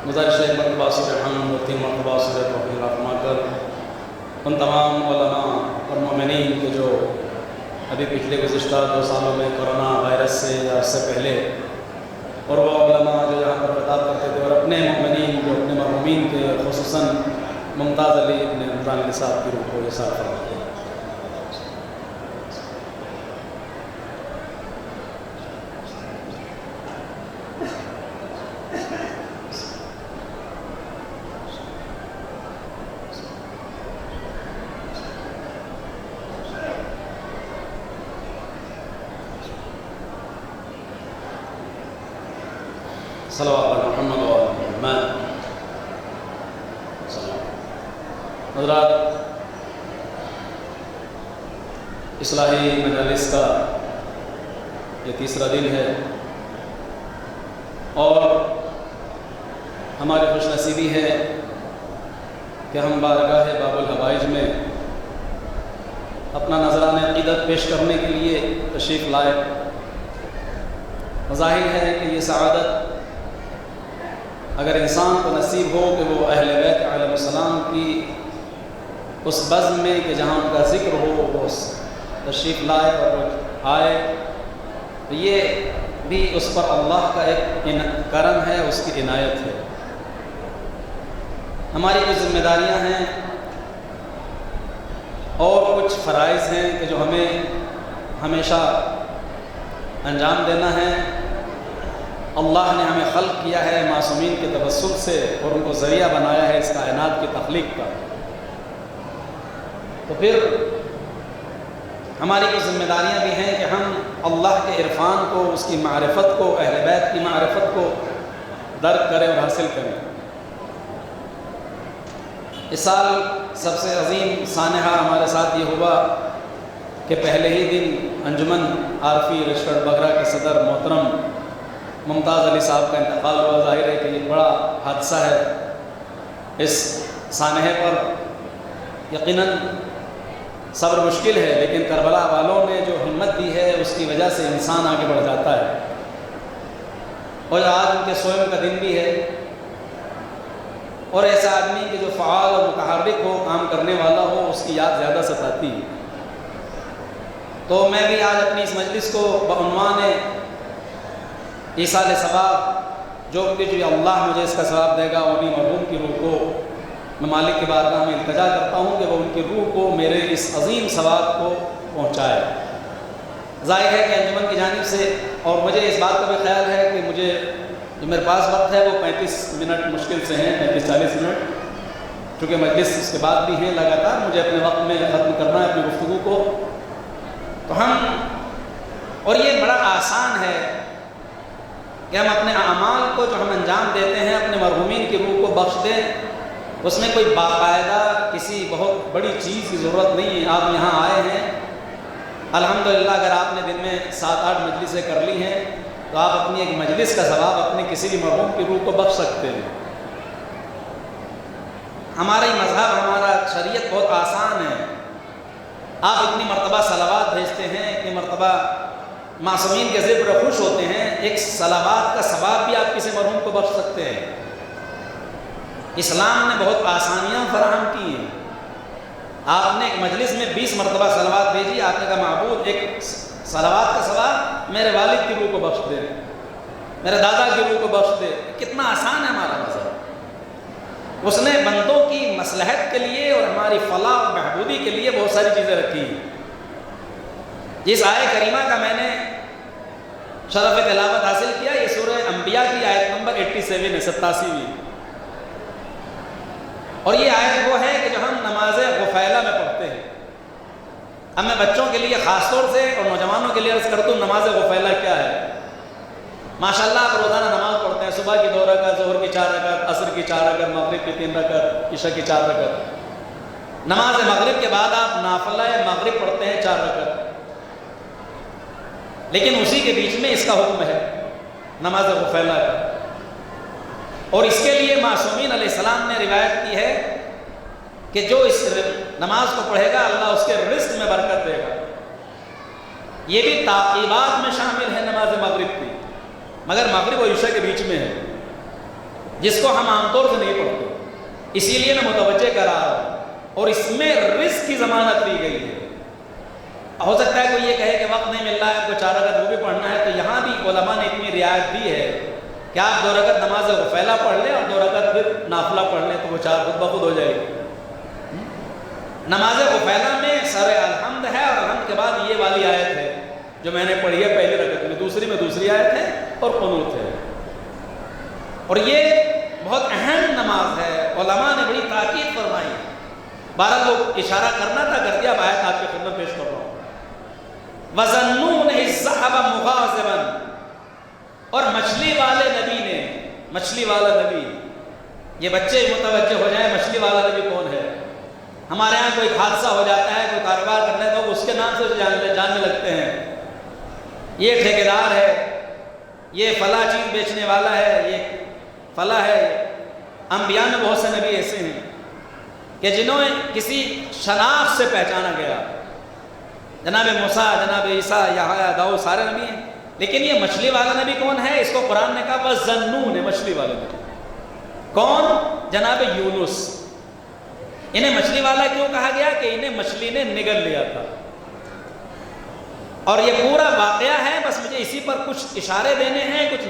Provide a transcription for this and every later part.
گزارش ہے مرتبہ سورہ حمد اور 3 مرتبہ سورہ توحید فرما کر ان تمام علماء اور مومنین کے جو ابھی پچھلے گزشتہ 2 سالوں میں کرونا وائرس سے یا اس سے پہلے اور وہ علماء جو یہاں پر خطاب کرتے تھے اور اپنے مومنین جو اپنے مرحومین کے خصوصاً ممتاز علی ابن رمضان علی صاحب کی روح کو احساس فرماتے ہیں۔ صلوات علی محمد و آل محمد۔ حضرات، اصلاحی مجالس کا یہ تیسرا دن ہے اور ہماری خوش نصیبی ہے کہ ہم بارگاہ باب الحوائج میں اپنا نذرانہ عقیدت پیش کرنے کے لیے تشریف لائے۔ ظاہر ہے کہ یہ سعادت اگر انسان کو نصیب ہو کہ وہ اہل بیت علیہ السلام کی اس بزم میں کہ جہاں ان کا ذکر ہو وہ تشریف لائے اور آئے، تو یہ بھی اس پر اللہ کا ایک کرم ہے، اس کی عنایت ہے۔ ہماری کچھ ذمہ داریاں ہیں اور کچھ فرائض ہیں کہ جو ہمیں ہمیشہ انجام دینا ہے۔ اللہ نے ہمیں خلق کیا ہے معصومین کے توسل سے اور ان کو ذریعہ بنایا ہے اس کائنات کی تخلیق کا، تو پھر ہماری کچھ ذمہ داریاں بھی ہیں کہ ہم اللہ کے عرفان کو، اس کی معرفت کو، اہل بیت کی معرفت کو درک کریں اور حاصل کریں۔ اس سال سب سے عظیم سانحہ ہمارے ساتھ یہ ہوا کہ پہلے ہی دن انجمن عارفی رجسٹرڈ بگرا کے صدر محترم ممتاز علی صاحب کا انتقال ہوا۔ ظاہر ہے کہ یہ بڑا حادثہ ہے۔ اس سانحے پر یقیناً صبر مشکل ہے، لیکن کربلا والوں نے جو ہمت دی ہے اس کی وجہ سے انسان آگے بڑھ جاتا ہے، اور آج ان کے سوئم کا دن بھی ہے۔ اور ایسا آدمی کہ جو فعال اور متحرک ہو، کام کرنے والا ہو، اس کی یاد زیادہ ستاتی ہے۔ تو میں بھی آج اپنی اس مجلس کو بعنوان ایصال ثواب، جو کہ جو اللہ مجھے اس کا ثواب دے گا، انہیں مرحوم کی روح کو میں مالک کی بارگاہ میں التجا کرتا ہوں کہ وہ ان کی روح کو میرے اس عظیم ثواب کو پہنچائے۔ ظاہر ہے کہ انجمن کی جانب سے، اور مجھے اس بات کا بھی خیال ہے کہ مجھے جو میرے پاس وقت ہے وہ 35 منٹ مشکل سے ہیں، 35-40 منٹ، چونکہ مجلس اس کے بعد بھی ہیں لگاتار، مجھے اپنے وقت میں ختم کرنا ہے اپنی گفتگو کو۔ تو اور یہ بڑا آسان ہے کہ ہم اپنے اعمال کو جو ہم انجام دیتے ہیں اپنے مرحومین کی روح کو بخش دیں۔ اس میں کوئی باقاعدہ کسی بہت بڑی چیز کی ضرورت نہیں ہے۔ آپ یہاں آئے ہیں، الحمدللہ اگر آپ نے دن میں 7-8 مجلسیں کر لی ہیں تو آپ اپنی ایک مجلس کا ثواب اپنے کسی بھی مرحوم کی روح کو بخش سکتے ہیں۔ ہمارا ہی مذہب، ہمارا شریعت بہت آسان ہے۔ آپ اتنی مرتبہ صلوات بھیجتے ہیں، اتنی مرتبہ معصومین کے ذکر پر خوش ہوتے ہیں، ایک صلوات کا ثواب بھی آپ کسی مرحوم کو بخش سکتے ہیں۔ اسلام نے بہت آسانیاں فراہم کی ہیں۔ آپ نے ایک مجلس میں 20 مرتبہ صلوات بھیجی، آپ نے کہا معبود ایک صلوات کا ثواب میرے والد کی روح کو بخش دے، میرے دادا کی روح کو بخش دے۔ کتنا آسان ہے ہمارا مذہب۔ اس نے بندوں کی مصلحت کے لیے اور ہماری فلاح و بہبودی کے لیے بہت ساری چیزیں رکھی ہیں۔ جس آیت کریمہ کا میں نے شرف تلاوت حاصل کیا، یہ سورہ انبیاء کی آیت نمبر 87 ہے، 87ویں۔ اور یہ آیت وہ ہے کہ جو ہم نماز غفیلہ میں پڑھتے ہیں۔ اب میں بچوں کے لیے خاص طور سے اور نوجوانوں کے لیے عرض کرتا ہوں نماز غفیلہ کیا ہے۔ ماشاءاللہ آپ روزانہ نماز پڑھتے ہیں، صبح کی 2 رکعت، ظہر کی 4 رکعت، عصر کی 4 رکعت، مغرب کی 3 رکعت، عشاء کی 4 رکعت۔ نماز مغرب کے بعد آپ نافلہ مغرب پڑھتے ہیں 4 رکعت، لیکن اسی کے بیچ میں اس کا حکم ہے نماز غفیلہ کا۔ اور اس کے لیے معصومین علیہ السلام نے روایت کی ہے کہ جو اس نماز کو پڑھے گا اللہ اس کے رزق میں برکت دے گا۔ یہ بھی تعقیبات میں شامل ہے نماز مغرب کی، مگر مغرب اور عشاء کے بیچ میں ہے۔ جس کو ہم عام طور سے نہیں پڑھتے، اسی لیے میں متوجہ کرا رہا ہوں، اور اس میں رزق کی ضمانت دی گئی ہے۔ ہو سکتا ہے کوئی یہ کہے کہ وقت نہیں مل رہا ہے، آپ کو 4 رکعت وہ بھی پڑھنا ہے، تو یہاں بھی علماء نے اتنی رعایت دی ہے کہ آپ 2 رکعت نماز غفیلہ پڑھ لیں اور 2 رکعت پھر نافلہ پڑھ لیں تو وہ 4 خود بخود ہو جائے گی۔ نماز غفیلہ میں سر الحمد ہے، اور الحمد کے بعد یہ والی آیت ہے جو میں نے پڑھی ہے پہلی رکعت میں، دوسری آیت ہے اور قنوت ہے، اور یہ بہت اہم نماز ہے، علماء نے بڑی تاکید فرمائی ہے۔ 12 لوگ اشارہ کرنا تھا، کر دیا، اب آیت آپ کی خدمت پیش کر رہا ہوں۔ وَظَنُّونَ إِذْ ذَهَبَ مُغَاضِبًا، اور مچھلی والے نبی نے، مچھلی والا نبی، یہ بچے متوجہ ہو جائیں مچھلی والا نبی کون ہے۔ ہمارے ہاں کوئی حادثہ ہو جاتا ہے، کوئی کاروبار کرنے تو اس کے نام سے جاننے لگتے ہیں، یہ ٹھیکیدار ہے، یہ فلاں چیز بیچنے والا ہے، یہ فلاں ہے۔ انبیاء میں بہت سے نبی ایسے ہیں کہ جنہوں نے کسی شناخت سے پہچانا گیا، جناب موسیٰ، جناب عیسیٰ، یحییٰ، داؤد، سارے نبی ہیں، لیکن یہ مچھلی والا نبی کون ہے؟ اس کو قرآن نے کہا وَظَنُّونَ، مچھلی والا نبی کون؟ جناب یونس۔ انہیں مچھلی والا کیوں کہا گیا؟ کہ انہیں مچھلی نے نگل لیا تھا، اور یہ پورا واقعہ ہے، بس مجھے اسی پر کچھ اشارے دینے ہیں، کچھ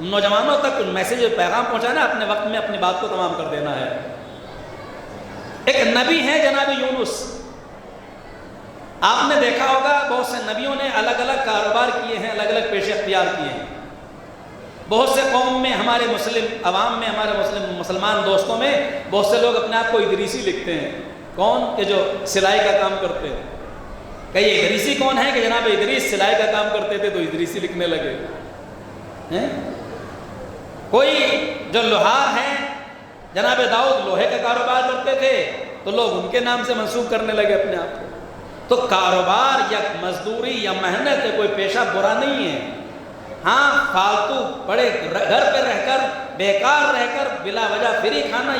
نوجوانوں تک کچھ میسیج پیغام پہنچانا، اپنے وقت میں اپنی بات کو تمام کر دینا ہے۔ ایک نبی ہے جناب یونس، آپ نے دیکھا ہوگا بہت سے نبیوں نے الگ الگ کاروبار کیے ہیں، الگ الگ پیشے اختیار کیے ہیں۔ بہت سے قوم میں، ہمارے مسلم عوام میں، ہمارے مسلمان دوستوں میں بہت سے لوگ اپنے آپ کو ادریسی لکھتے ہیں۔ کون؟ کہ جو سلائی کا کام کرتے ہیں۔ کہ یہ ادریسی کون ہے؟ کہ جناب ادریس سلائی کا کام کرتے تھے تو ادریسی لکھنے لگے۔ کوئی جو لوہار ہیں، جناب داؤد لوہے کا کاروبار کرتے تھے تو لوگ ان کے نام سے منسوب کرنے لگے اپنے آپ کو۔ تو کاروبار یا مزدوری یا محنت کوئی پیشہ برا نہیں ہے، ہاں فالتو بڑے گھر پہ رہ کر، بیکار رہ کر، بلا وجہ فری کھانا،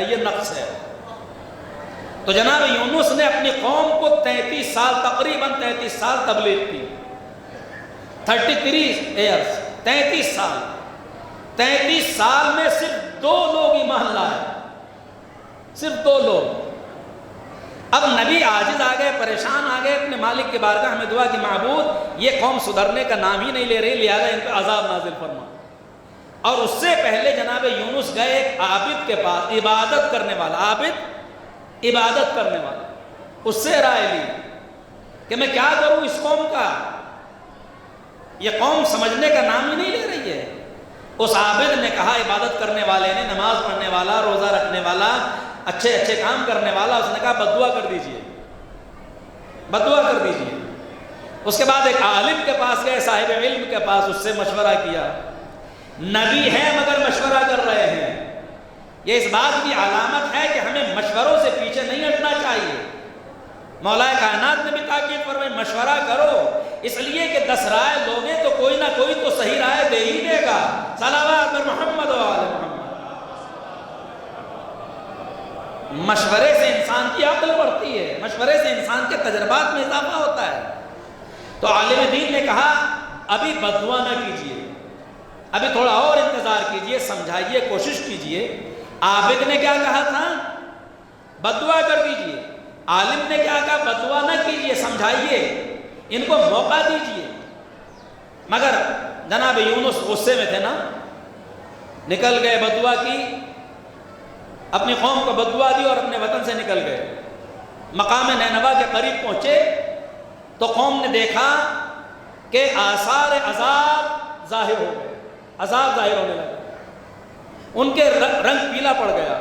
یہ نقص ہے۔ تو جناب یونس نے اپنی قوم کو 33 سال، تقریباً 33 سال تبلیغ کی، 33 ایئرز، 33 سال۔ 33 سال میں صرف 2 لوگ ایمان لائے، صرف 2 لوگ۔ اب نبی عاجز آ گئے، پریشان آ گئے، اپنے مالک کی بارگاہ میں دعا کہ معبود یہ قوم سدھرنے کا نام ہی نہیں لے رہی، لہذا ان پہ عذاب نازل فرما۔ اور اس سے پہلے جناب یونس گئے ایک عابد کے پاس، عبادت کرنے والا عابد، عبادت کرنے والا، اس سے رائے لی کہ میں کیا کروں اس قوم کا، یہ قوم سمجھنے کا نام ہی نہیں لے رہی ہے۔ اس عابد نے کہا، عبادت کرنے والے نے، نماز پڑھنے والا، روزہ رکھنے والا، اچھے اچھے کام کرنے والا، اس نے کہا بد دعا کر دیجئے، بد دعا کر دیجئے۔ اس کے بعد ایک عالم کے پاس گئے، صاحب علم کے پاس، اس سے مشورہ کیا۔ نبی ہیں مگر مشورہ کر رہے ہیں، یہ اس بات کی علامت ہے کہ ہمیں مشوروں سے پیچھے نہیں ہٹنا چاہیے۔ مولا کائنات نے بھی تاکید فرمائی مشورہ کرو، اس لیے کہ 10 رائے لوگے تو کوئی نہ کوئی تو صحیح رائے دے ہی دے گا۔ صلوات بر محمد و آل محمد۔ مشورے سے انسان کی عقل بڑھتی ہے، مشورے سے انسان کے تجربات میں اضافہ ہوتا ہے۔ تو عالم دین نے کہا ابھی بد دعا نہ کیجیے، ابھی تھوڑا اور انتظار کیجیے، سمجھائیے، کوشش کیجیے۔ عابد نے کیا کہا تھا؟ بد دعا کر دیجیے۔ عالم نے کیا کہا؟ بد دعا نہ کیجیے، سمجھائیے، ان کو موقع دیجیے۔ مگر جناب یونس غصے میں تھے نا، نکل گئے، بد دعا کی، اپنی قوم کو بد دعا دی اور اپنے وطن سے نکل گئے۔ مقام نینوا کے قریب پہنچے تو قوم نے دیکھا کہ آثار عذاب ظاہر ہو گئے، عذاب ظاہر ہونے لگا، ان کے رنگ پیلا پڑ گیا،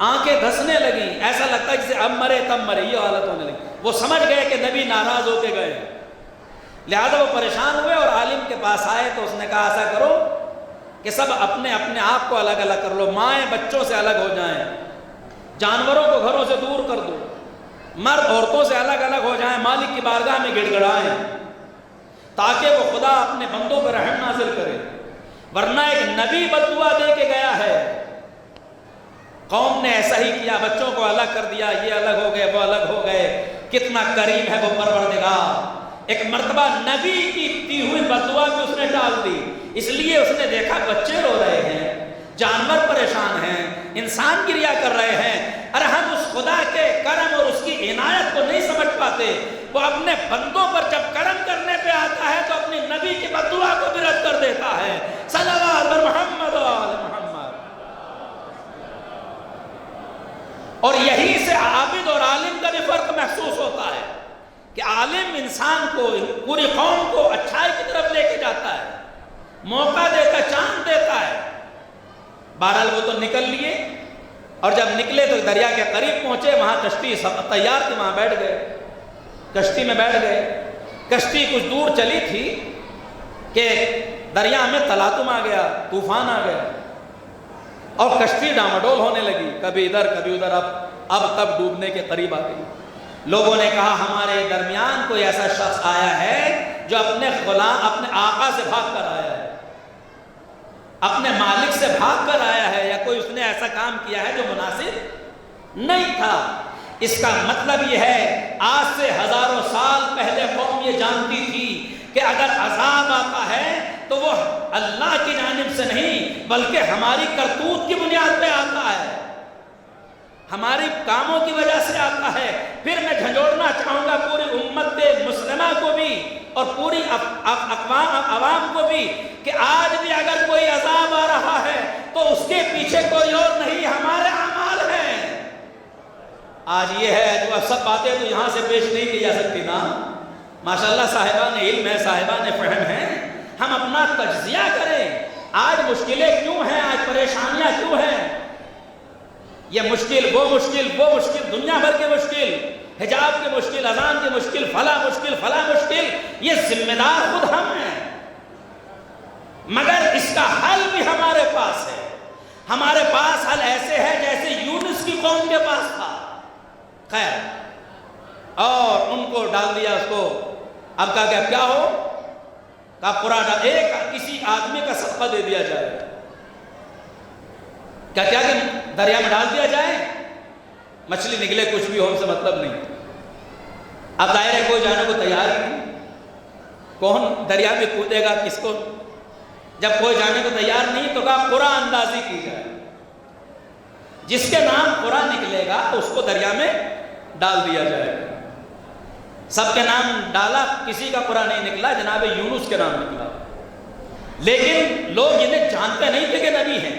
آنکھیں دھسنے لگیں، ایسا لگتا ہے جسے اب مرے تب مرے، یہ حالت ہونے لگی۔ وہ سمجھ گئے کہ نبی ناراض ہو کے گئے، لہذا وہ پریشان ہوئے اور عالم کے پاس آئے تو اس نے کہا ایسا کرو کہ سب اپنے اپنے آپ کو الگ الگ کر لو، مائیں بچوں سے الگ ہو جائیں، جانوروں کو گھروں سے دور کر دو، مرد عورتوں سے الگ الگ ہو جائیں، مالک کی بارگاہ میں گڑ گڑائیں تاکہ وہ خدا اپنے بندوں پر رحم نازل کرے، ورنہ ایک نبی بد دعا دے کے گیا ہے۔ قوم نے ایسا ہی کیا، بچوں کو الگ کر دیا، یہ الگ ہو گئے، وہ الگ ہو گئے۔ کتنا کریم ہے وہ پروردگار، ایک مرتبہ نبی کی دی ہوئی بد دعا بھی اس نے ڈال دی، اس لیے اس نے دیکھا بچے رو رہے ہیں، جانور پریشان ہیں، انسان گریا کر رہے ہیں، ارے ہم اس خدا کے کرم اور اس کی عنایت کو نہیں سمجھ پاتے۔ وہ اپنے بندوں پر جب کرم کرنے پہ آتا ہے تو اپنے نبی کی بددعا کو بھی رد کر دیتا ہے۔ صلوات بر محمد و آل محمد۔ اور یہی سے عابد اور عالم کا بھی فرق محسوس ہوتا ہے کہ عالم انسان کو، پوری قوم کو اچھائی کی طرف لے کے جاتا ہے، موقع دیتا، چانس دیتا ہے۔ بہرحال وہ تو نکل لیے، اور جب نکلے تو دریا کے قریب پہنچے، وہاں کشتی سب تیار تھی، وہاں بیٹھ گئے، کشتی میں بیٹھ گئے۔ کشتی کچھ دور چلی تھی کہ دریا میں تلاطم آ گیا، طوفان آ گیا، اور کشتی ڈامڈول ہونے لگی، کبھی ادھر کبھی ادھر، اب تب ڈوبنے کے قریب آ گئی۔ لوگوں نے کہا ہمارے درمیان کوئی ایسا شخص آیا ہے جو اپنے غلام، اپنے آقا سے بھاگ کر آیا ہے، اپنے مالک سے بھاگ کر آیا ہے، یا کوئی اس نے ایسا کام کیا ہے جو مناسب نہیں تھا۔ اس کا مطلب یہ ہے آج سے ہزاروں سال پہلے قوم یہ جانتی تھی کہ اگر عذاب آتا ہے تو وہ اللہ کی جانب سے نہیں بلکہ ہماری کرتوت کی بنیاد پہ آتا ہے، ہماری کاموں کی وجہ سے آتا ہے۔ پھر میں جھنجھوڑنا چاہوں گا پوری امت مسلمہ کو بھی اور پوری عوام کو بھی کہ آج بھی اگر کوئی عذاب آ رہا ہے تو اس کے پیچھے کوئی اور نہیں، ہمارے اعمال ہیں۔ آج یہ ہے جو سب باتیں تو یہاں سے پیش نہیں کی جا سکتی نا، ماشاءاللہ صاحبان علم ہے، صاحبان فہم ہیں، ہم اپنا تجزیہ کریں۔ آج مشکلیں کیوں ہیں، آج پریشانیاں کیوں ہیں، یہ مشکل وہ مشکل وہ مشکل، دنیا بھر کے مشکل، حجاب کی مشکل، اذان کی مشکل، فلاں مشکل، یہ ذمہ دار خود ہم ہیں، مگر اس کا حل بھی ہمارے پاس ہے۔ ہمارے پاس حل ایسے ہے جیسے یونس کی قوم کے پاس تھا، خیر، اور ان کو ڈال دیا اس کو۔ اب کہا کہ کیا ہو، کہا قرآن ایک کسی آدمی کا صدقہ دے دیا جائے، کیا کہ دریا میں ڈال دیا جائے، مچھلی نکلے کچھ بھی ہو، ہم سے مطلب نہیں۔ اب ظاہر ہے کوئی جانے کو تیار ہی نہیں، کون دریا میں کودے گا کس کو؟ جب کوئی جانے کو تیار نہیں تو کہا قرآن اندازی کی جائے، جس کے نام قرآن نکلے گا اس کو دریا میں ڈال دیا جائے گا۔ سب کے نام ڈالا، کسی کا قرآن نہیں نکلا، جناب یونس کے نام نکلا۔ لیکن لوگ انہیں جانتے نہیں تھے کہ نبی ہیں،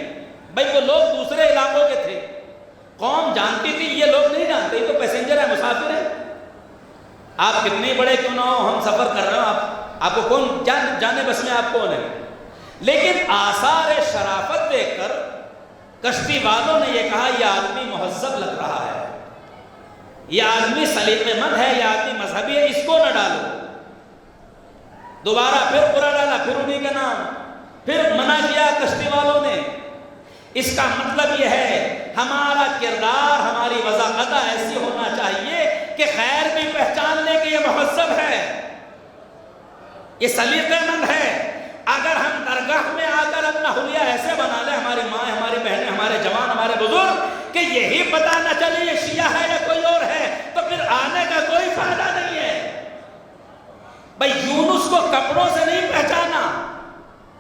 بھائی وہ لوگ دوسرے علاقوں کے تھے، قوم جانتی تھی، یہ لوگ نہیں جانتے، یہ تو پیسنجر ہے، مسافر ہے۔ آپ کتنے بڑے کیوں نہ ہو، ہم سفر کر رہے ہو، آپ کو کون جانے بس میں آپ کون ہے؟ لیکن آثار شرافت دیکھ کر کشتی والوں نے یہ کہا یہ آدمی مہذب لگ رہا ہے، یہ آدمی سلیقہ مند ہے، یہ آدمی مذہبی ہے، اس کو نہ ڈالو۔ دوبارہ پھر قرآن ڈالا، پھر انہی کا نام، پھر منع کیا کشتی والوں نے۔ اس کا مطلب یہ ہے ہمارا کردار، ہماری وضاحت ایسی ہونا چاہیے کہ خیر بھی پہچان لے کہ یہ مہذب ہے، یہ سلیقہ مند ہے۔ اگر ہم درگاہ میں آ کر اپنا حلیہ ایسے بنا لیں، ہماری ماں، ہماری بہنیں، ہمارے جوان، ہمارے بزرگ، کہ یہی پتہ نہ چلے یہ شیعہ ہے یا کوئی اور ہے، تو پھر آنے کا کوئی فائدہ نہیں ہے۔ بھائی یونس کو کپڑوں سے نہیں پہچانا،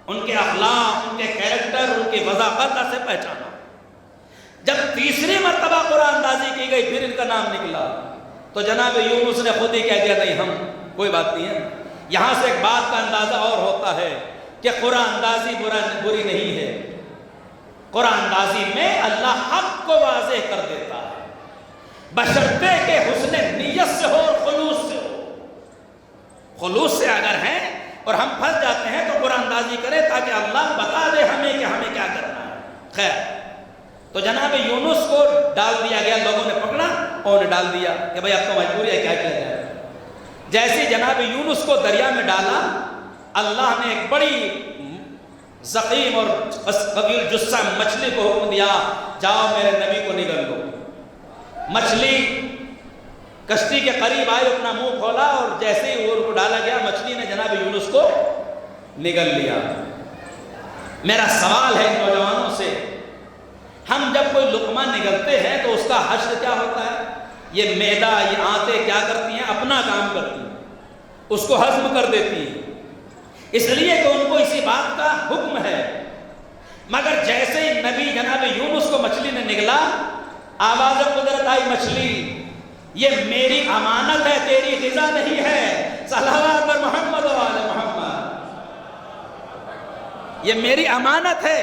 ان کے اخلاق، ان کے کیریکٹر، ان کی وضاحت سے پہچانا۔ جب تیسری مرتبہ قرآن اندازی کی گئی، پھر ان کا نام نکلا، تو جناب یونس نے خود ہی کہہ دیا نہیں، ہم کوئی بات نہیں ہے۔ یہاں سے ایک بات کا اندازہ اور ہوتا ہے کہ قرآن اندازی بری نہیں ہے، قرآن اندازی میں اللہ حق کو واضح کر دیتا ہے، بشرطے کہ حسن نیت سے ہو اور خلوص سے ہو۔ خلوص سے اگر ہیں اور ہم پھنس جاتے ہیں تو قرآن اندازی کرے تاکہ اللہ بتا دے ہمیں کہ ہمیں کیا کرنا ہے۔ خیر، تو جناب یونس کو ڈال دیا گیا، لوگوں نے پکڑا اور ڈال دیا کہ بھئی اب تو مجبوری ہے، کیا کیا جائے۔ جیسے جناب یونس کو دریا میں ڈالا، اللہ نے ایک بڑی زخیم اور قوی جثہ مچھلی کو حکم دیا، جاؤ میرے نبی کو نگل لو۔ مچھلی کشتی کے قریب آئی، اپنا منہ کھولا، اور جیسے ہی وہ ڈالا گیا، مچھلی نے جناب یونس کو نگل لیا۔ میرا سوال ہے نوجوانوں سے، ہم جب کوئی لقمہ نگلتے ہیں تو اس کا حشر کیا ہوتا ہے؟ یہ معدہ، یہ آنتیں کیا کرتی ہیں؟ اپنا کام کرتی ہیں، اس کو ہضم کر دیتی ہیں، اس لیے کہ ان کو اسی بات کا حکم ہے۔ مگر جیسے ہی نبی جناب یونس کو مچھلی نے نگلا، آواز قدرت آئی، مچھلی یہ میری امانت ہے، تیری غذا نہیں ہے۔ صلوات پر محمد و آل محمد، یہ میری امانت ہے،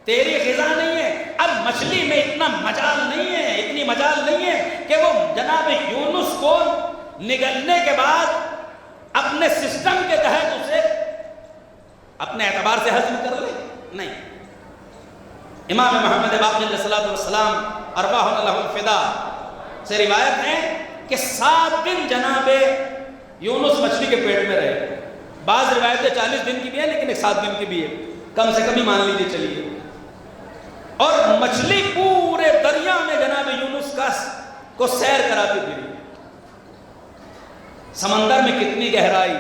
تیری غذا نہیں ہے۔ اب مچھلی میں اتنا مجال نہیں ہے، اتنی مجال نہیں ہے کہ وہ جناب یونس کو نگلنے کے بعد اپنے سسٹم کے تحت اسے اپنے اعتبار سے ہضم کر لے، نہیں۔ امام محمد باقر علیہ السلام ارواحنا لہ الفدا سے روایت ہے کہ 7 دن جناب یونس مچھلی کے پیٹ میں رہے۔ بعض روایتیں 40 دن کی بھی ہیں، لیکن ایک 7 دن کی بھی ہے، کم سے کم ہی مان لیجیے چلیے۔ اور مچھلی پورے دریا میں جناب یونس کو سیر کراتی تھی۔ سمندر میں کتنی گہرائی،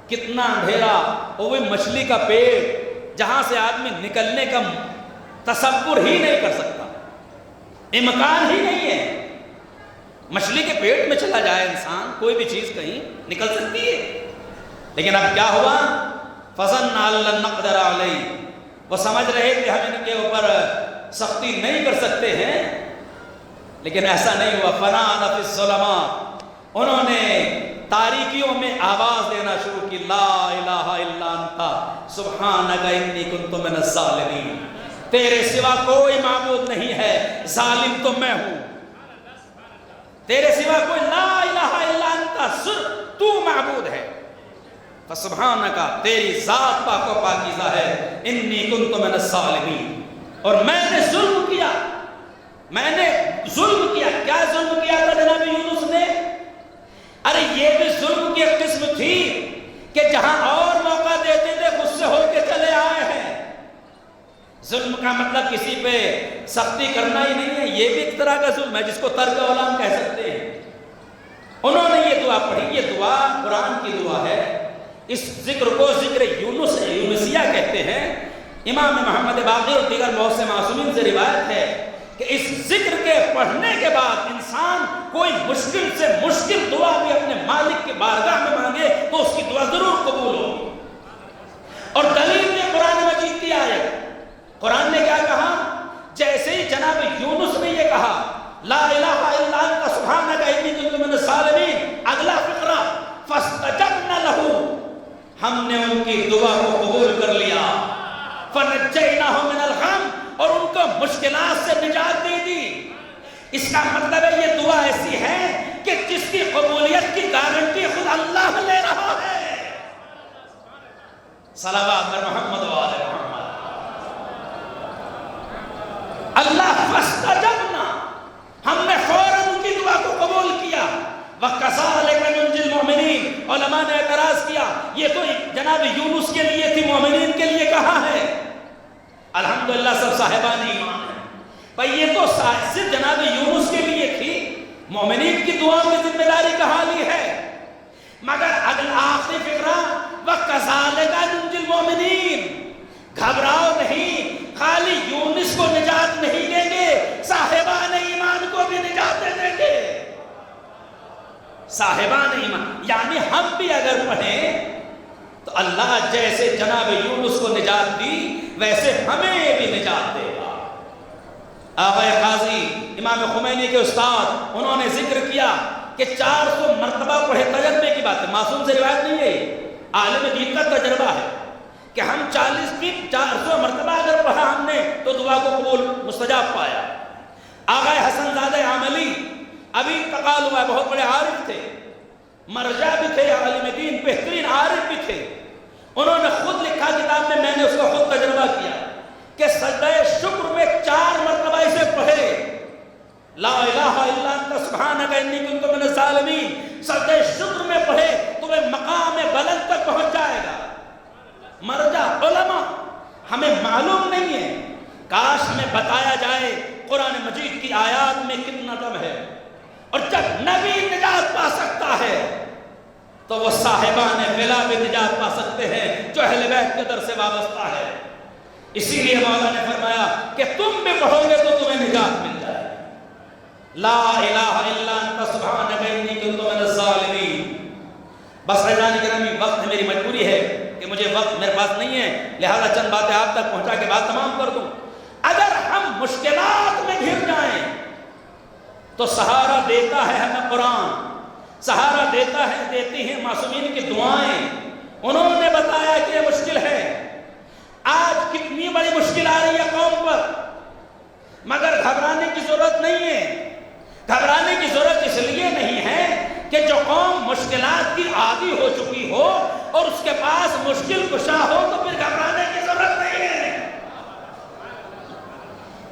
کتنا اندھیرا، اور وہ مچھلی کا پیٹ جہاں سے آدمی نکلنے کا تصور ہی نہیں کر سکتا، امکان ہی نہیں ہے۔ مچھلی کے پیٹ میں چلا جائے انسان، کوئی بھی چیز کہیں نکل سکتی ہے، لیکن اب کیا ہوا؟ فَظَنَّ أَن لَّن نَّقْدِرَ عَلَيْهِ، وہ سمجھ رہے کہ ہم ان کے اوپر سختی نہیں کر سکتے ہیں، لیکن ایسا نہیں ہوا۔ فَنَادَ فِي الظُّلُمَاتِ، انہوں نے تاریکیوں میں آواز دینا شروع کی، لا الہ الا انت سبحانک انی کنت من الظالمین، تیرے سوا کوئی معبود نہیں ہے، ظالم تو میں ہوں، تیرے سوا کوئی لا الہ الا انت، صرف تو معبود ہے، فسبحانک، تیری ذات پاک و پاکیزہ ہے، انی کنت من الظالمین، اور میں نے ظلم کیا، میں نے ظلم کیا۔ کیا ظلم کیا تھا جناب یونس نے؟ ارے یہ بھی ظلم کی ایک قسم تھی کہ جہاں اور موقع دیتے تھے غصے ہو کے چلے آئے ہیں۔ ظلم کا مطلب کسی پہ سختی کرنا ہی نہیں ہے، یہ بھی ایک طرح کا ظلم ہے جس کو ترک اولام کہہ سکتے ہیں۔ انہوں نے یہ دعا پڑھی، یہ دعا قرآن کی دعا ہے، اس ذکر کو ذکر یونسیہ کہتے ہیں۔ امام محمد باقر اور دیگر بہت سے معصومین سے روایت ہے کہ اس ذکر کے پڑھنے کے بعد انسان کوئی مشکل سے مشکل دعا بھی اپنے مالک کی بارگاہ میں مانگے تو اس کی دعا ضرور قبول ہوگی۔ اور دلیل میں قرآن مجید کی آیت، قرآن نے کیا کہا؟ جیسے ہی جناب یونس نے یہ کہا لا الہ الا انت سبحانک انی کنت من الظالمین، اگلا فقرہ فاستجبنا لہ، ہم نے ان کی دعا کو قبول کر لیا، فنجیناہ من الغم، اور ان کو مشکلات سے نجات دے دی۔ اس کا مطلب ہے یہ دعا ایسی ہے کہ جس کی قبولیت کی گارنٹی خود اللہ لے رہا ہے۔ صلوات پر محمد و آل محمد۔ اللہ فاستجبنا، ہم نے فوراً ان کی دعا کو قبول کیا۔ وَكَذَلِكَ نُنْجِي الْمُؤْمِنِينَ، علماء نے اعتراض کیا یہ تو جناب یونس کے لیے تھی، مومنین کے لیے کہاں ہے؟ الحمدللہ سب صاحبان ایمان ہیں، بھئی یہ تو صرف جناب یونس کے لیے تھی، مومنین کی دعا کی ذمہ داری کہاں لی ہے؟ مگر اگلا آخری فقرہ وَكَذَلِكَ نُنْجِي الْمُؤْمِنِينَ، گھبراؤ نہیں، خالی یونس کو نجات نہیں دیں گے، صاحبان ایمان کو بھی نجات دیں گے۔ صاحبان ایمان یعنی ہم بھی اگر پڑھیں تو اللہ جیسے جناب یونس کو نجات دی ویسے ہمیں بھی نجات دے گا۔ آقا قاضی امام خمینی کے استاد انہوں نے ذکر کیا کہ 400 مرتبہ پڑھے، تجربے کی بات ہے، معصوم سے روایت نہیں ہے، عالم دین کا تجربہ ہے کہ ہم 400 مرتبہ اگر پڑھا ہم نے تو دعا کو قبول مستجاب پایا۔ آقا حسن زادہ عاملی ابھی انتقال ہوا ہے، بہت بڑے عارف تھے، مرجع بھی تھے، عالم دین بہترین عارف بھی تھے۔ انہوں نے خود لکھا کتاب میں نے اس کو خود تجربہ کیا کہ سجدہ شکر میں 4 مرتبہ اسے پڑھے، لا الہ الا انت سبحانک انی کنت من الظالمین، سجدہ شکر میں پڑھے تو وہ مقام بلند تک پہنچ جائے گا۔ مرجع علماء ہمیں معلوم نہیں ہے، کاش ہمیں بتایا جائے قرآن مجید کی آیات میں کتنا دم ہے، اور جب نبی نجات پا سکتا ہے تو وہ صاحبان ولا بھی نجات پا سکتے ہیں جو اہل بیت کے در سے وابستہ ہے۔ اسی لیے مولا نے فرمایا کہ تم بھی پڑھو گے تو تمہیں نجات مل جائے، لا الہ الا انت سبحانک انی کنت من الظالمین۔ بس رضان کرمی، وقت میری مجبوری ہے کہ مجھے وقت میرے پاس نہیں ہے، لہذا چند باتیں آپ تک پہنچا کے بات تمام کر دوں۔ اگر ہم مشکلات میں گھر جائیں تو سہارا دیتا ہے ہمیں قرآن، سہارا دیتی ہیں معصومین کی دعائیں۔ انہوں نے بتایا کہ یہ مشکل ہے، آج کتنی بڑی مشکل آ رہی ہے قوم پر، مگر گھبرانے کی ضرورت نہیں ہے۔ گھبرانے کی ضرورت اس لیے نہیں ہے کہ جو قوم مشکلات کی عادی ہو چکی ہو اور اس کے پاس مشکل کشا ہو تو پھر گھبرانے کی ضرورت نہیں ہے۔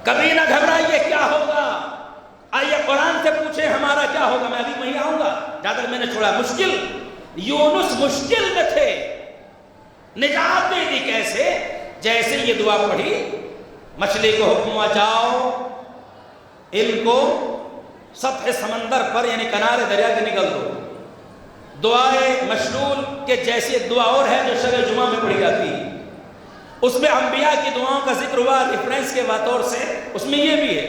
کبھی نہ گھبرائیے، کیا ہوگا؟ آئیے قرآن سے پوچھیں ہمارا کیا ہوگا۔ میں ابھی وہیں آؤں گا، جہاں تک میں نے چھوڑا مشکل، یونس مشکل میں تھے، نجات دے دی کیسے؟ جیسے یہ دعا پڑھی، مچھلی کو حکم ہوا جاؤ ان کو سطح سمندر پر یعنی کنارے دریا کے نکل دو۔ دعائے مشلول کے جیسی دعا اور ہے جو شب جمعہ میں پڑھی جاتی ہے، اس میں انبیاء کی دعاؤں کا ذکر ہوا ریفرنس کے طور سے۔ اس میں یہ بھی ہے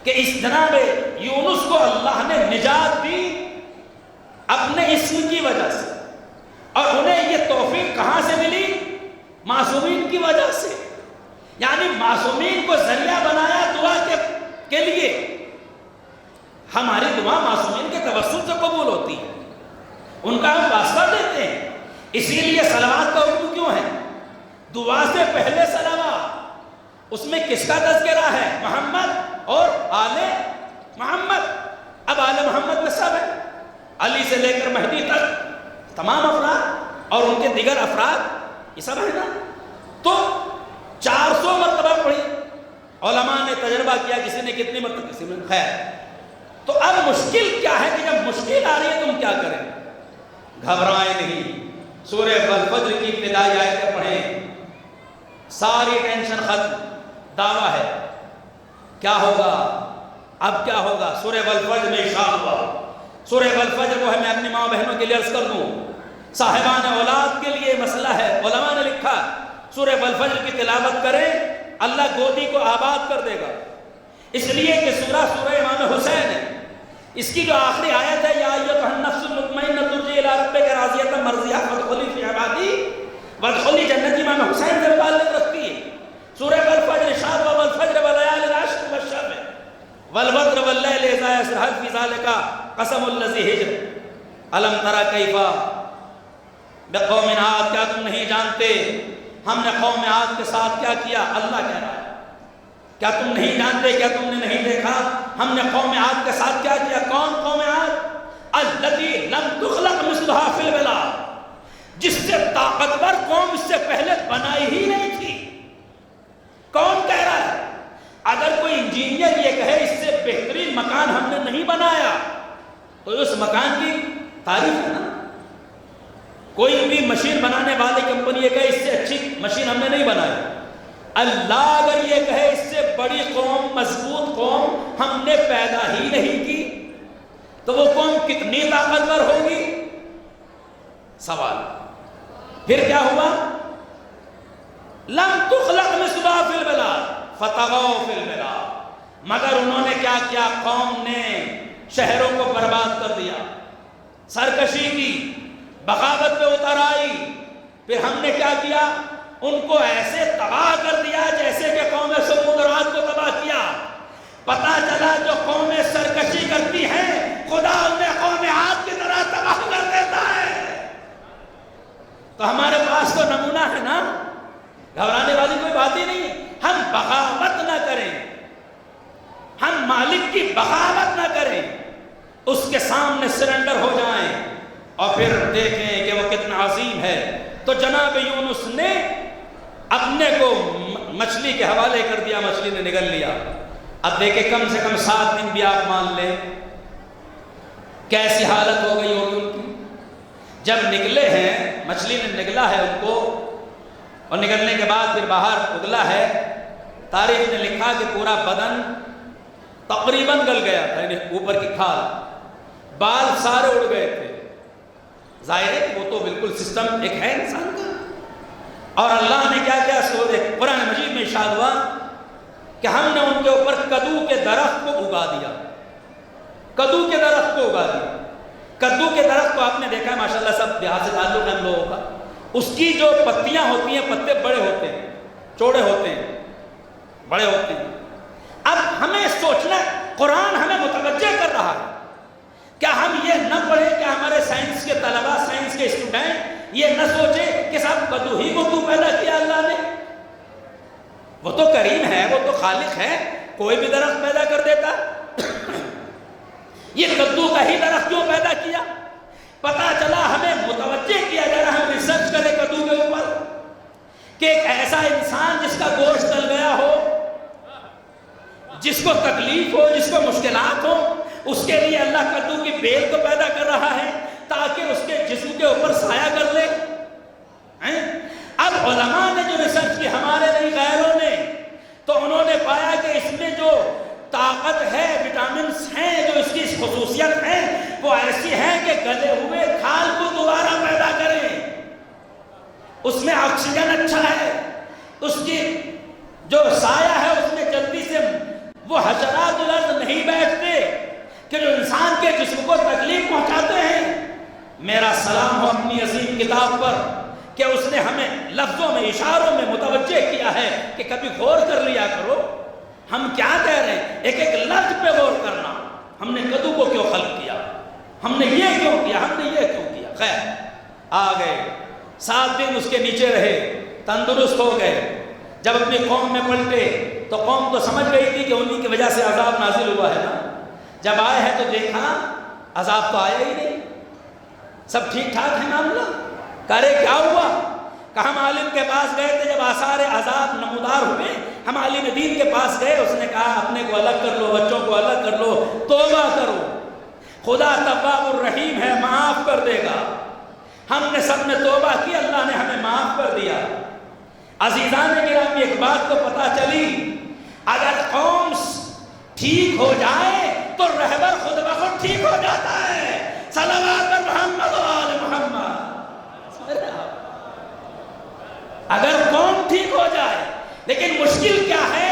کہ اس جناب یونس کو اللہ نے نجات دی اپنے اسم کی وجہ سے، اور انہیں یہ توفیق کہاں سے ملی؟ معصومین کی وجہ سے، یعنی معصومین کو ذریعہ بنایا دعا کے لیے۔ ہماری دعا معصومین کے توسل سے قبول ہوتی ہے، ان کا ہم واسطہ دیتے ہیں، اسی لیے صلوات کا حکم کیوں ہے؟ دعا سے پہلے صلوات، اس میں کس کا تذکرہ ہے؟ محمد اور آل محمد۔ اب آل محمد میں سب ہے، علی سے لے کر مہدی تک تمام افراد اور ان کے دیگر افراد، یہ سب ہے نا۔ تو 400 مرتبہ پڑھی، علماء نے تجربہ کیا کسی نے کتنی مرتبہ، کسی نے خیر۔ تو اب مشکل کیا ہے کہ جب مشکل آ رہی ہے تم کیا کریں؟ گھبرائیں نہیں، سورہ والفجر کی ابتدائی آیتیں پڑھیں، ساری ٹینشن ختم۔ دعویٰ ہے کیا ہوگا؟ اب کیا ہوگا؟ سورہ والفجر میں ارشاد ہوا، سورہ والفجر کو ہے میں اپنی ماں بہنوں کے لیے عرض کر دوں، صاحبان اولاد کے لیے مسئلہ ہے۔ علماء نے لکھا سورہ والفجر کی تلاوت کریں اللہ گودی کو آباد کر دے گا، اس لیے کہ سورہ امام حسین ہے۔ اس کی جو آخری آیت ہے یا ایھا النفس المطمئنہ ارجعی الی ربک راضیۃ مرضیہ فادخلی فی عبادی وادخلی جنتی، امام حسین سے متعلق رکھتی ہے۔ سورہ والفجر ارشاد والفجر ولیال عشر والشفع والوتر واللیل اذا یسر هل فی ذلک قسم الذی ہجر الم تر کیف بقوم عاد، کیا تم نہیں جانتے ہم نے قوم عاد کے ساتھ کیا کیا؟ اللہ کہہ رہا ہے کیا تم نہیں جانتے، کیا تم نے نہیں دیکھا ہم نے قوم عاد کے ساتھ کیا کیا؟ کون قوم عاد؟ الذی لم تخلق مثلھا فی البلاد، جس سے طاقتور قوم اس سے پہلے بنائی ہی نہیں تھی۔ کون کہہ رہا ہے؟ اگر کوئی انجینئر یہ کہے اس سے بہترین مکان ہم نے نہیں بنایا تو اس مکان کی تعریف ہے نا۔ کوئی بھی مشین بنانے والی کمپنی یہ کہے اس سے اچھی مشین ہم نے نہیں بنائی، اللہ اگر یہ کہے اس سے بڑی قوم، مضبوط قوم ہم نے پیدا ہی نہیں کی تو وہ قوم کتنی طاقتور ہوگی؟ سوال پھر کیا ہوا؟ لم تخلق مثلھا فی البلاد فطغوا فی البلاد، مگر انہوں نے کیا کیا؟ قوم نے شہروں کو برباد کر دیا، سرکشی کی، بغاوت پہ اتر آئی۔ پھر ہم نے کیا کیا؟ ان کو ایسے تباہ کر دیا جیسے کہ قوم ثمود اور عاد کو تباہ کیا۔ پتہ چلا جو قومیں سرکشی کرتی ہیں خدا انہیں قوم عاد کی طرح تباہ کر دیتا ہے۔ تو ہمارے پاس تو نمونہ ہے نا، گھبرانے والی کوئی بات ہی نہیں ہے۔ ہم بغاوت نہ کریں، ہم مالک کی بغاوت نہ کریں، اس کے سامنے سرنڈر ہو جائیں اور پھر دیکھیں کہ وہ کتنا عظیم ہے۔ تو جناب یونس نے اپنے کو مچھلی کے حوالے کر دیا، مچھلی نے نگل لیا۔ اب دیکھیں کم سے کم 7 دن بھی آپ مان لیں کیسی حالت ہو گئی ہوگی ان کی۔ جب نکلے ہیں، مچھلی نے نگلا ہے ان کو، اور نگلنے کے بعد پھر باہر اگلا ہے، تاریخ نے لکھا کہ پورا بدن تقریباً گل گیا تھا، یعنی اوپر کی کھال، بال سارے اڑ گئے تھے۔ ظاہر ہے کہ وہ تو بالکل سسٹم ایک ہے انسان کا۔ اور اللہ نے کیا کیا؟ سورہ قرآن مجید میں ارشاد ہوا کہ ہم نے ان کے اوپر کدو کے درخت کو اگا دیا، کدو کے درخت کو اگا دیا۔ کدو کے درخت کو آپ نے دیکھا ہے ماشاءاللہ، سب دیہات سے تعلق ہے ہم لوگوں کا، اس کی جو پتیاں ہوتی ہیں، پتے بڑے ہوتے ہیں، چوڑے ہوتے ہیں، بڑے ہوتے ہیں۔ اب ہمیں سوچنا، قرآن ہمیں متوجہ کر رہا ہے، کیا ہم یہ نہ پڑھیں کہ ہمارے سائنس کے طلباء، سائنس کے اسٹوڈنٹ یہ نہ سوچیں کہ صاحب کدو ہی کو کیوں پیدا کیا اللہ نے؟ وہ تو کریم ہے، وہ تو خالق ہے، کوئی بھی درخت پیدا کر دیتا، یہ کدو کا ہی درخت کیوں پیدا کیا؟ پتا چلا ہمیں متوجہ کیا جا رہا ہے، ہم ریسرچ کریں کدو کے اوپر کہ ایک ایسا انسان جس کا گوشت گل گیا ہو، جس کو تکلیف ہو، جس کو مشکلات ہو، اس کے لیے اللہ کدو کی بیل کو پیدا کر رہا ہے تاکہ اس کے جسم کے اوپر سایہ کر لے۔ اب علماء نے جو ریسرچ کی، ہمارے نہیں غیروں نے، تو انہوں نے پایا کہ اس میں جو طاقت ہے، وٹامنس ہیں، جو اس کی خصوصیت ہے وہ ایسی ہے کہ گلے ہوئے کھال کو دوبارہ پیدا کریں، اس میں آکسیجن اچھا ہے، اس کی جو سایہ ہے اس میں جلدی سے وہ حشرات الارض نہیں بیٹھتے کہ جو انسان کے جسم کو تکلیف پہنچاتے ہیں۔ میرا سلام ہو اپنی عظیم کتاب پر کہ اس نے ہمیں لفظوں میں، اشاروں میں متوجہ کیا ہے کہ کبھی غور کر لیا کرو ہم کیا کہہ رہے ہیں، ایک ایک لفظ پہ غور کرنا۔ ہم نے کدو کو کیوں خلق کیا، ہم نے یہ کیوں کیا، ہم نے یہ کیوں کیا۔ خیر آ گئے، 7 دن اس کے نیچے رہے، تندرست ہو گئے، جب اپنی قوم میں پلٹے تو قوم تو سمجھ گئی تھی کہ انہی کی وجہ سے عذاب نازل ہوا ہے نا۔ جب آئے ہیں تو دیکھا عذاب تو آیا ہی نہیں، سب ٹھیک ٹھاک ہے معاملہ۔ کرے کیا ہوا؟ کہ ہم عالم کے پاس گئے تھے، جب آثار عذاب نمودار ہوئے ہم عالم دین کے پاس گئے، اس نے کہا اپنے کو الگ کر لو، بچوں کو الگ کر لو، توبہ کرو، خدا تواب الرحیم ہے، معاف کر دے گا۔ ہم نے سب نے توبہ کی، اللہ نے ہمیں معاف کر دیا۔ عزیزان گرامی، ایک بات تو پتہ چلی، اگر قوم ٹھیک ہو جائے تو رہبر خود بخود ٹھیک ہو جاتا ہے۔ صلوات محمد و آل محمد۔ اگر قوم ٹھیک ہو جائے، لیکن مشکل کیا ہے؟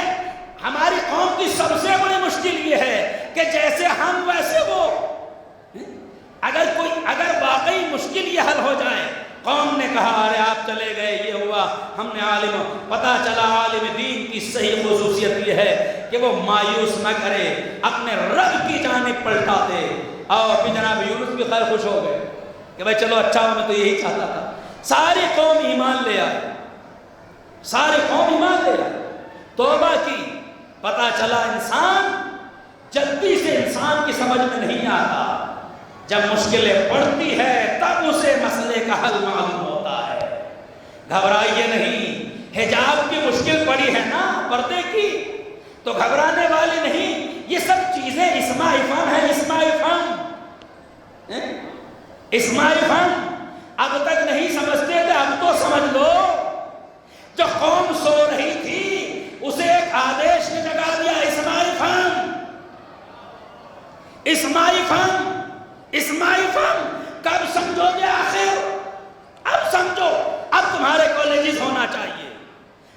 ہماری قوم کی سب سے بڑی مشکل یہ ہے کہ جیسے ہم ویسے وہ۔ اگر واقعی مشکل یہ حل ہو جائے، قوم نے کہا ارے آپ چلے گئے، یہ ہوا، ہم نے پتا چلا عالم دین کی صحیح خصوصیت یہ ہے کہ وہ مایوس نہ کرے، اپنے رب کی جانب پلٹا دے۔ اور پھر جناب یونس بھی خیر خوش ہو گئے کہ بھائی چلو اچھا میں تو یہی چاہتا تھا۔ ساری قوم ایمان لے آئے، ساری قوم ایمان لے آئے، توبہ کی۔ پتا چلا انسان جلدی سے انسان کی سمجھ میں نہیں آتا، جب مشکلیں پڑتی ہے تب اسے مسئلے کا حل معلوم ہوتا ہے۔ گھبرائیے نہیں، حجاب کی مشکل پڑی ہے نا، پردے کی، تو گھبرانے والی نہیں، یہ سب چیزیں اسماعی فن ہے، اسماعی فن، اسماعی فن۔ اب تک نہیں سمجھتے تھے، اب تو سمجھ لو۔ جو قوم سو رہی تھی اسے ایک آدیش نے جگا دیا، اسماعی فن، اسماعی فن، اسماعی فن۔ کب سمجھو گے آخر؟ اب سمجھو، اب تمہارے کالجز ہونا چاہیے،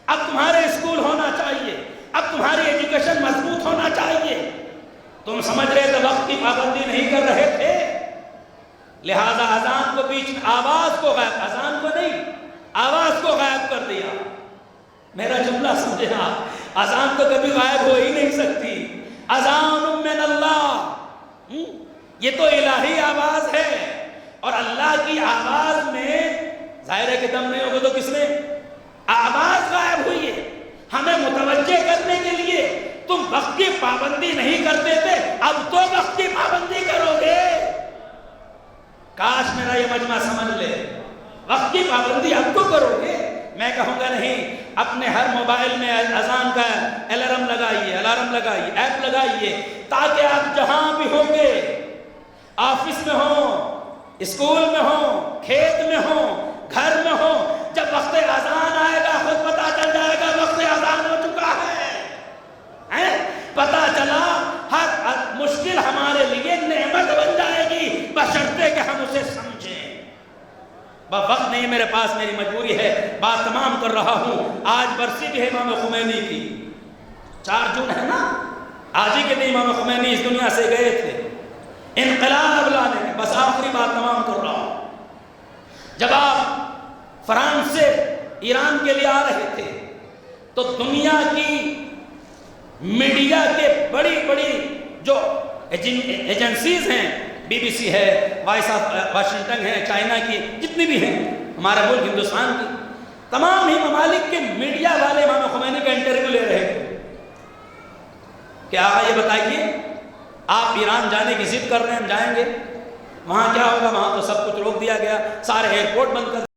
اب تمہارے اسکول ہونا چاہیے، اب تمہاری ایجوکیشن مضبوط ہونا چاہیے۔ تم سمجھ رہے تھے وقت کی پابندی نہیں کر رہے تھے، لہذا اذان کو بیچ میں، آواز کو غائب، اذان کو نہیں، آواز کو غائب کر دیا۔ میرا جملہ سمجھے آپ، اذان تو کبھی غائب ہو ہی نہیں سکتی۔ اذان من اللہ، یہ تو الہی آواز ہے، اور اللہ کی آواز میں ظاہر ہے کہ دم نہیں ہوگا تو کس میں؟ آواز غائب ہوئی ہے۔ ہمیں متوجہ کرنے کے لیے تم وقت کی پابندی نہیں کرتے تھے، اب تو وقت کی پابندی کرو گے۔ کاش میرا یہ مجمع سمجھ لے، وقت کی پابندی اب تو کرو گے۔ میں کہوں گا نہیں، اپنے ہر موبائل میں اذان کا الارم لگائیے، ایپ لگائیے، تاکہ آپ جہاں بھی ہوں گے، آفس میں ہوں، اسکول میں ہوں، کھیت میں ہوں، گھر میں ہوں، جب وقت اذان آئے گا خود پتا چل جائے گا وقت اذان ہو چکا ہے۔ پتا چلا ہر مشکل ہمارے لیے نعمت بن جائے گی، بشرطے کہ ہم اسے سمجھیں۔ وقت نہیں میرے پاس، میری مجبوری ہے، بات تمام کر رہا ہوں۔ آج برسی بھی ہے امام خمینی کی، 4 جون ہے نا، آج ہی کے دن امام خمینی اس دنیا سے گئے تھے انقلاب لانے میں۔ بس آخری بات تمام کر رہا ہوں، جب آپ فرانس ایران کے لیے آ رہے تھے تو دنیا کی میڈیا کے بڑی بڑی جو ایجنسیز ہیں، بی بی سی ہے، وائس آف واشنگٹن ہے، چائنا کی جتنی بھی ہیں، ہمارا ملک ہندوستان کی، تمام ہی ممالک کے میڈیا والے امام خمینی کا انٹرویو لے رہے تھے کہ آقا یہ بتائیے آپ ایران جانے کی ضد کر رہے ہیں، ہم جائیں گے، وہاں کیا ہوگا؟ وہاں تو سب کچھ روک دیا گیا، سارے ایئرپورٹ بند کر